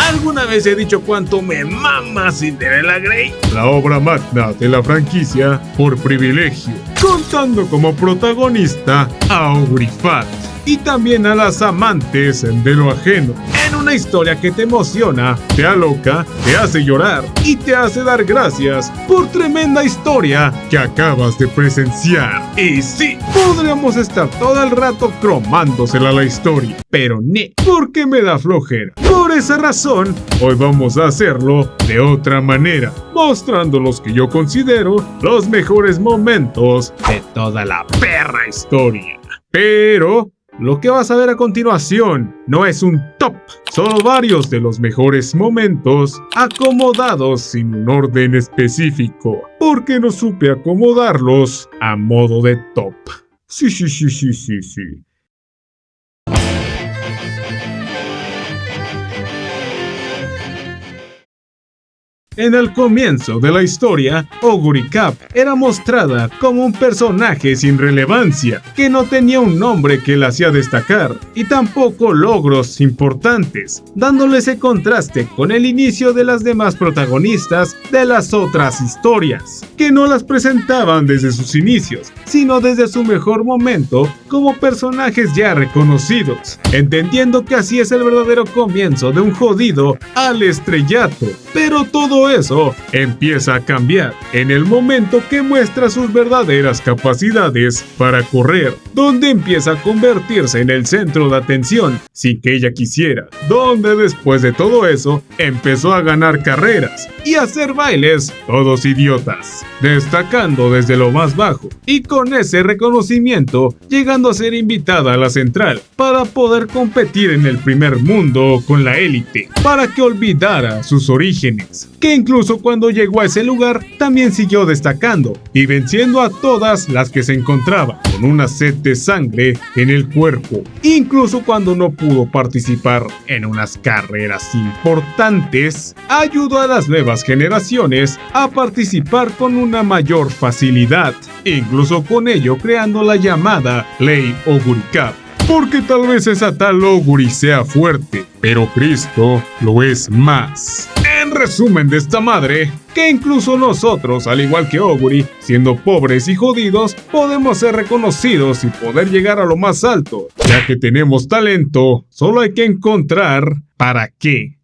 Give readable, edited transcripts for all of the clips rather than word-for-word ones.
¿Alguna vez he dicho cuánto me mama Cinderella Grey? La obra magna de la franquicia por privilegio, contando como protagonista a Aubrey Fat y también a las amantes de lo ajeno, en una historia que te emociona, te aloca, te hace llorar y te hace dar gracias por tremenda historia que acabas de presenciar. Y sí, podríamos estar todo el rato cromándosela a la historia, pero ne, porque me da flojera. Por esa razón, hoy vamos a hacerlo de otra manera, mostrando los que yo considero los mejores momentos de toda la perra historia. Pero lo que vas a ver a continuación no es un top, solo varios de los mejores momentos acomodados sin un orden específico, porque no supe acomodarlos a modo de top. Sí. En el comienzo de la historia, Augury Cap era mostrada como un personaje sin relevancia, que no tenía un nombre que la hacía destacar, y tampoco logros importantes, dándole ese contraste con el inicio de las demás protagonistas de las otras historias, que no las presentaban desde sus inicios, sino desde su mejor momento como personajes ya reconocidos, entendiendo que así es el verdadero comienzo de un jodido al estrellato. Pero todo eso empieza a cambiar en el momento que muestra sus verdaderas capacidades para correr, donde empieza a convertirse en el centro de atención sin que ella quisiera, donde después de todo eso empezó a ganar carreras y hacer bailes todos idiotas, destacando desde lo más bajo y con ese reconocimiento llegando a ser invitada a la central para poder competir en el primer mundo con la élite, para que olvidara sus orígenes, que incluso cuando llegó a ese lugar también siguió destacando y venciendo a todas las que se encontraba con una sed de sangre en el cuerpo, incluso cuando no pudo participar en unas carreras importantes, ayudó a las nuevas generaciones a participar con una mayor facilidad, incluso con ello creando la llamada Ley Augury Cap. Porque tal vez esa tal Augury sea fuerte, pero Cristo lo es más. En resumen de esta madre, que incluso nosotros, al igual que Augury, siendo pobres y jodidos, podemos ser reconocidos y poder llegar a lo más alto, ya que tenemos talento, solo hay que encontrar para qué.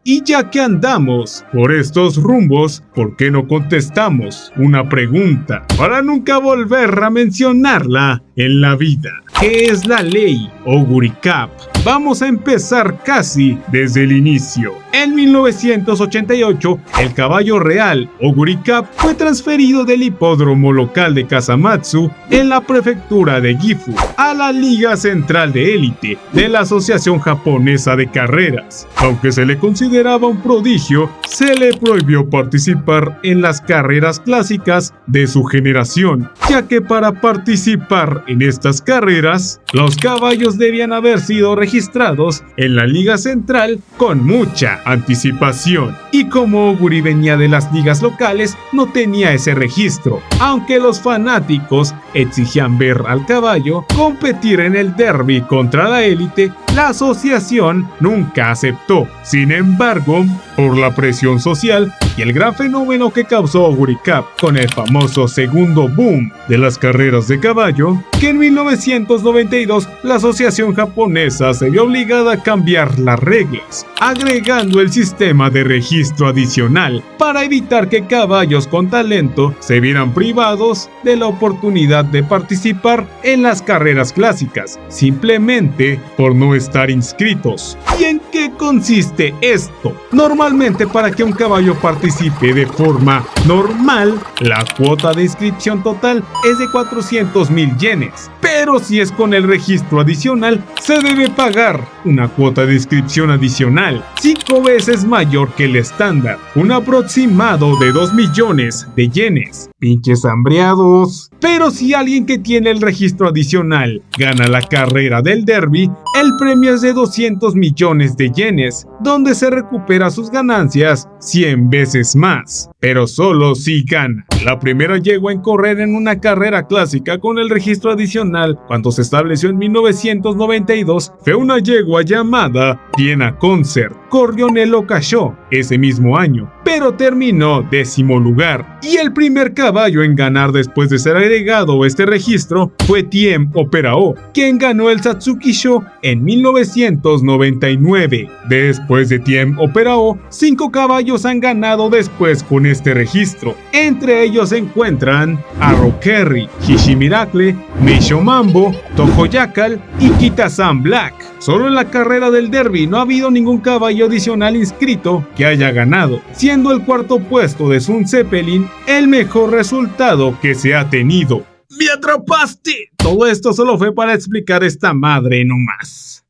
Y ya que andamos por estos rumbos, ¿por qué no contestamos una pregunta para nunca volver a mencionarla en la vida? ¿Qué es la Ley Augury Cap? Vamos a empezar casi desde el inicio. En 1988, el caballo real Augury Cap fue transferido del hipódromo local de Kasamatsu en la prefectura de Gifu a la Liga Central de Élite de la Asociación Japonesa de Carreras. Aunque se le consideraba un prodigio, se le prohibió participar en las carreras clásicas de su generación, ya que para participar en estas carreras, los caballos debían haber sido registrados en la Liga Central con mucha anticipación. Y como Augury venía de las ligas locales, no tenía ese registro, aunque los fanáticos exigían ver al caballo competir en el derby contra la élite, la asociación nunca aceptó. Sin embargo, por la presión social y el gran fenómeno que causó Augury Cap con el famoso segundo boom de las carreras de caballo, que en 1992 la asociación japonesa se vio obligada a cambiar las reglas, agregando el sistema de registro adicional para evitar que caballos con talento se vieran privados de la oportunidad de participar en las carreras clásicas, simplemente por no estar inscritos. ¿Y en qué consiste esto? Normalmente, para que un caballo participe de forma normal, la cuota de inscripción total es de 400,000 yenes, pero si es con el registro adicional, se debe pagar una cuota de inscripción adicional 5 veces mayor que el estándar, un aproximado de 2 millones de yenes. Pinches hambreados. Pero si alguien que tiene el registro adicional gana la carrera del derby, el premio es de 200 millones de yenes, donde se recupera sus ganancias 100 veces más, pero solo si gana. La primera yegua en correr en una carrera clásica con el registro adicional cuando se estableció en 1992 fue una yegua llamada Vienna Concert. Corrió en el Oca-Show ese mismo año, pero terminó 10º lugar. Y el primer caballo en ganar después de ser agregado a este registro fue Tiem Operao, quien ganó el Satsuki Show en 1999. Después de Tiem Operao, 5 caballos han ganado después con este registro. Entre ellos se encuentran Arrow Kerry, Hishi Miracle, Meisho Mambo, Toho Yakal y Kita-san Black. Solo en la carrera del Derby no ha habido ningún caballo adicional inscrito que haya ganado, siendo el cuarto puesto de Sun Zeppelin el mejor resultado que se ha tenido. ¡Me atrapaste! Todo esto solo fue para explicar esta madre nomás.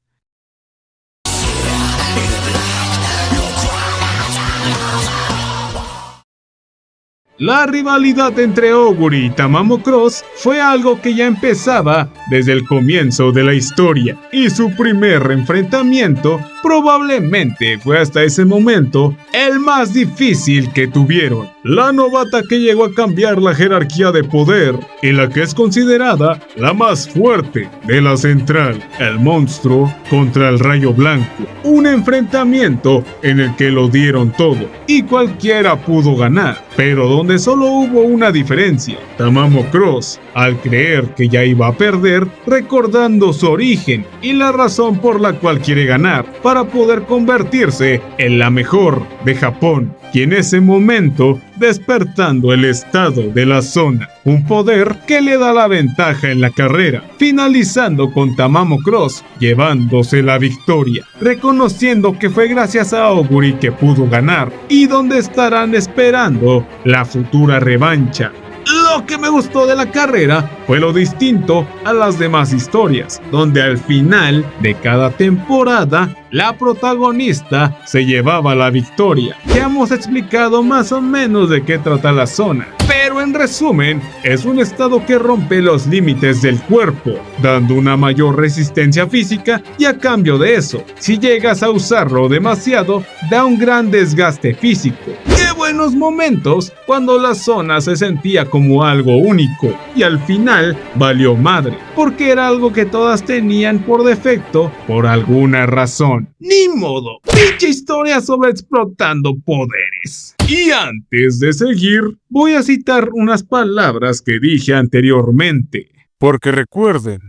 La rivalidad entre Oguri y Tamamo Cross fue algo que ya empezaba desde el comienzo de la historia, y su primer enfrentamiento probablemente fue hasta ese momento el más difícil que tuvieron. La novata que llegó a cambiar la jerarquía de poder y la que es considerada la más fuerte de la central, el monstruo contra el rayo blanco. Un enfrentamiento en el que lo dieron todo y cualquiera pudo ganar, pero donde solo hubo una diferencia. Tamamo Cross, al creer que ya iba a perder, recordando su origen y la razón por la cual quiere ganar, para poder convertirse en la mejor de Japón, y en ese momento despertando el estado de la zona, un poder que le da la ventaja en la carrera, finalizando con Tamamo Cross llevándose la victoria, reconociendo que fue gracias a Oguri que pudo ganar, y donde estarán esperando la futura revancha. Lo que me gustó de la carrera fue lo distinto a las demás historias, donde al final de cada temporada la protagonista se llevaba la victoria. Ya hemos explicado más o menos de qué trata la zona, pero en resumen es un estado que rompe los límites del cuerpo, dando una mayor resistencia física, y a cambio de eso, si llegas a usarlo demasiado, da un gran desgaste físico. ¡Qué buenos momentos cuando la zona se sentía como algo único! Y al final valió madre, porque era algo que todas tenían por defecto por alguna razón. ¡Ni modo! ¡Pinche historia sobre explotando poderes! Y antes de seguir, voy a citar unas palabras que dije anteriormente. Porque recuerden,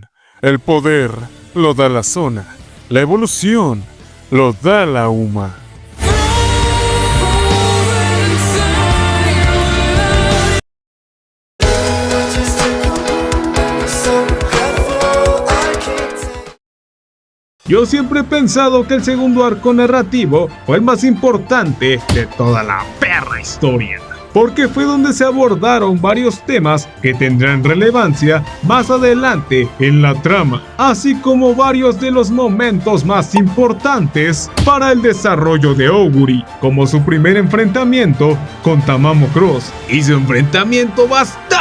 el poder lo da la zona, la evolución lo da la UMA. Yo siempre he pensado que el segundo arco narrativo fue el más importante de toda la perra historia, porque fue donde se abordaron varios temas que tendrán relevancia más adelante en la trama, así como varios de los momentos más importantes para el desarrollo de Oguri, como su primer enfrentamiento con Tamamo Cross y su enfrentamiento bastardo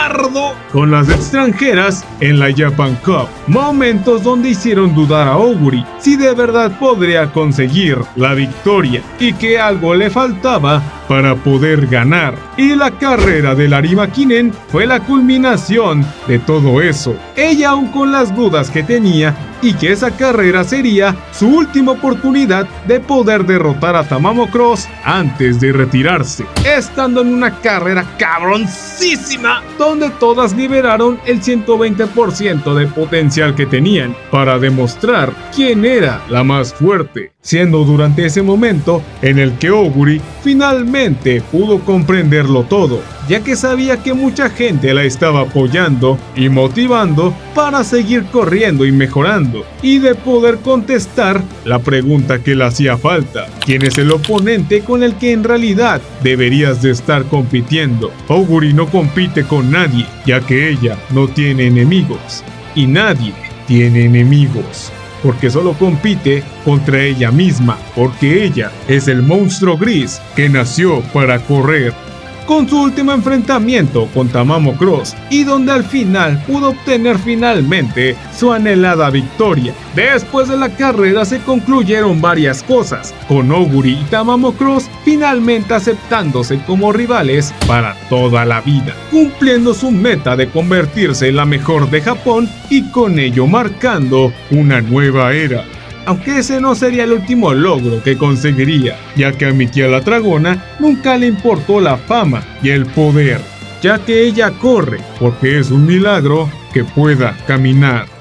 con las extranjeras en la Japan Cup, momentos donde hicieron dudar a Oguri si de verdad podría conseguir la victoria y que algo le faltaba para poder ganar. Y la carrera de Larima Kinen fue la culminación de todo eso. Ella, aún con las dudas que tenía, y que esa carrera sería su última oportunidad de poder derrotar a Tamamo Cross antes de retirarse, estando en una carrera cabroncísima donde todas liberaron el 120% de potencial que tenían para demostrar quién era la más fuerte, siendo durante ese momento en el que Oguri finalmente pudo comprenderlo todo, ya que sabía que mucha gente la estaba apoyando y motivando para seguir corriendo y mejorando, y de poder contestar la pregunta que le hacía falta: ¿quién es el oponente con el que en realidad deberías de estar compitiendo? Oguri no compite con nadie, ya que ella no tiene enemigos, y nadie tiene enemigos, porque solo compite contra ella misma, porque ella es el monstruo gris que nació para correr. con su último enfrentamiento con Tamamo Cross, y donde al final pudo obtener finalmente su anhelada victoria. Después de la carrera se concluyeron varias cosas, con Oguri y Tamamo Cross finalmente aceptándose como rivales para toda la vida, cumpliendo su meta de convertirse en la mejor de Japón y con ello marcando una nueva era. Aunque ese no sería el último logro que conseguiría, ya que a mi tía la dragona nunca le importó la fama y el poder, ya que ella corre porque es un milagro que pueda caminar.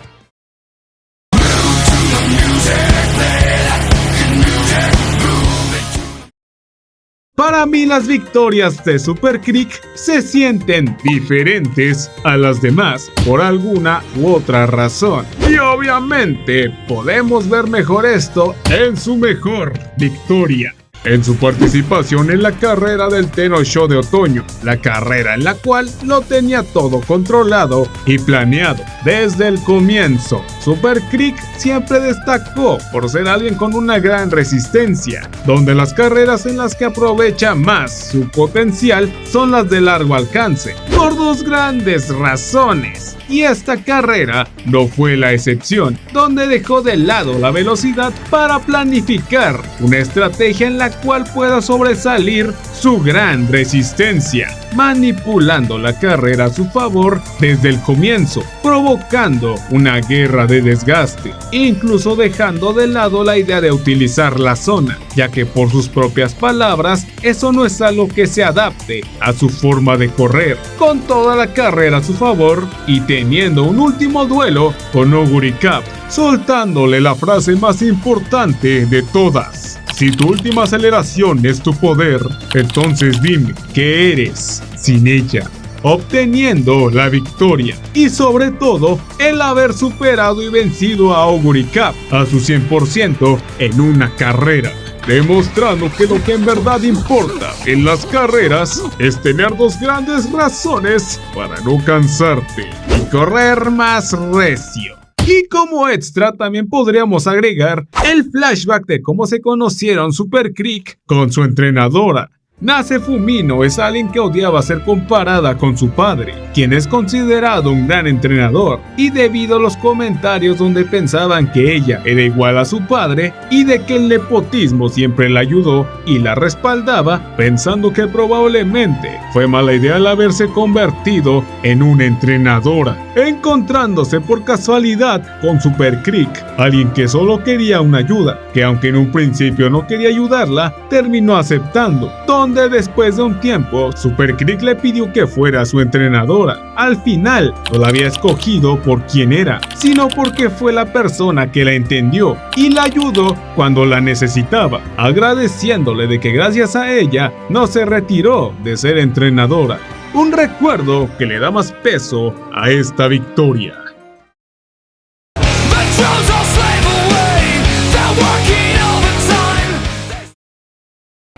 Para mí las victorias de Super Creek se sienten diferentes a las demás por alguna u otra razón. Y obviamente podemos ver mejor esto en su mejor victoria, en su participación en la carrera del Tenno Sho de otoño, la carrera en la cual lo tenía todo controlado y planeado desde el comienzo. Super Creek siempre destacó por ser alguien con una gran resistencia, donde las carreras en las que aprovecha más su potencial son las de largo alcance, por dos grandes razones. Y esta carrera no fue la excepción, donde dejó de lado la velocidad para planificar una estrategia en la cual pueda sobresalir su gran resistencia, manipulando la carrera a su favor desde el comienzo, provocando una guerra de desgaste, incluso dejando de lado la idea de utilizar la zona, ya que por sus propias palabras, eso no es algo que se adapte a su forma de correr, con toda la carrera a su favor y teniendo un último duelo con Oguri Cup, soltándole la frase más importante de todas: si tu última aceleración es tu poder, entonces dime qué eres sin ella, obteniendo la victoria y sobre todo el haber superado y vencido a Oguri Cup a su 100% en una carrera, demostrando que lo que en verdad importa en las carreras es tener dos grandes razones para no cansarte y correr más recio. Y como extra también podríamos agregar el flashback de cómo se conocieron Super Creek con su entrenadora. Nase Fumino es alguien que odiaba ser comparada con su padre, quien es considerado un gran entrenador, y debido a los comentarios donde pensaban que ella era igual a su padre y de que el nepotismo siempre la ayudó y la respaldaba, pensando que probablemente fue mala idea el haberse convertido en una entrenadora, encontrándose por casualidad con Super Creek, alguien que solo quería una ayuda, que aunque en un principio no quería ayudarla, terminó aceptando, donde después de un tiempo Super Creek le pidió que fuera su entrenadora. Al final no la había escogido por quién era, sino porque fue la persona que la entendió y la ayudó cuando la necesitaba, agradeciéndole de que gracias a ella no se retiró de ser entrenadora. Un recuerdo que le da más peso a esta victoria.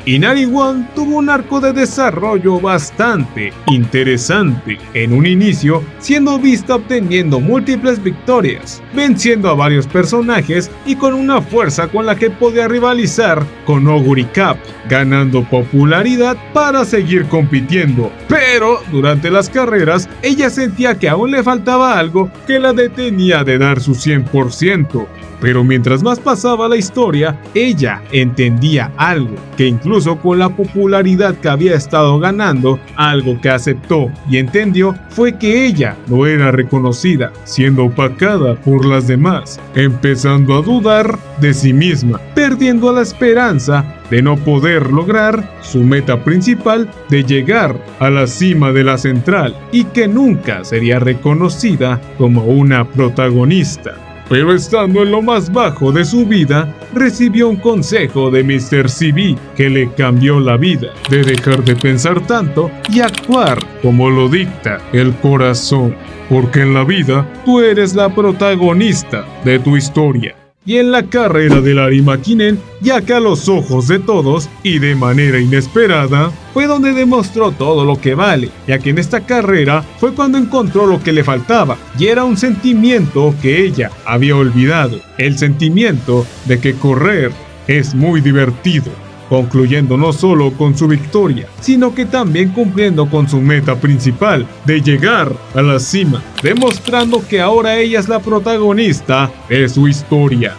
Inari One tuvo un arco de desarrollo bastante interesante. En un inicio, siendo vista obteniendo múltiples victorias, venciendo a varios personajes y con una fuerza con la que podía rivalizar con Oguri Cup, ganando popularidad para seguir compitiendo. Pero durante las carreras, ella sentía que aún le faltaba algo que la detenía de dar su 100%. Pero mientras más pasaba la historia, ella entendía algo, que incluso con la popularidad que había estado ganando, algo que aceptó y entendió fue que ella no era reconocida, siendo opacada por las demás, empezando a dudar de sí misma, perdiendo la esperanza de no poder lograr su meta principal de llegar a la cima de la central y que nunca sería reconocida como una protagonista. Pero estando en lo más bajo de su vida, recibió un consejo de Mr. CB que le cambió la vida, de dejar de pensar tanto y actuar como lo dicta el corazón, porque en la vida tú eres la protagonista de tu historia. Y en la carrera del Arimakinen, ya que a los ojos de todos y de manera inesperada, fue donde demostró todo lo que vale, ya que en esta carrera fue cuando encontró lo que le faltaba, y era un sentimiento que ella había olvidado, el sentimiento de que correr es muy divertido. concluyendo no solo con su victoria, sino que también cumpliendo con su meta principal de llegar a la cima, demostrando que ahora ella es la protagonista de su historia.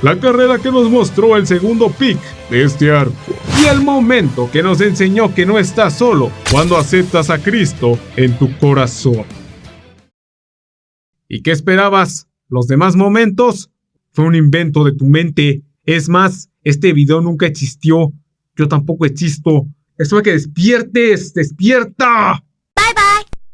La carrera que nos mostró el segundo pick de este arco. Y el momento que nos enseñó que no estás solo cuando aceptas a Cristo en tu corazón. ¿Y qué esperabas? ¿Los demás momentos? Fue un invento de tu mente. Es más, este video nunca existió. Yo tampoco existo. Es para que despiertes. ¡Despierta!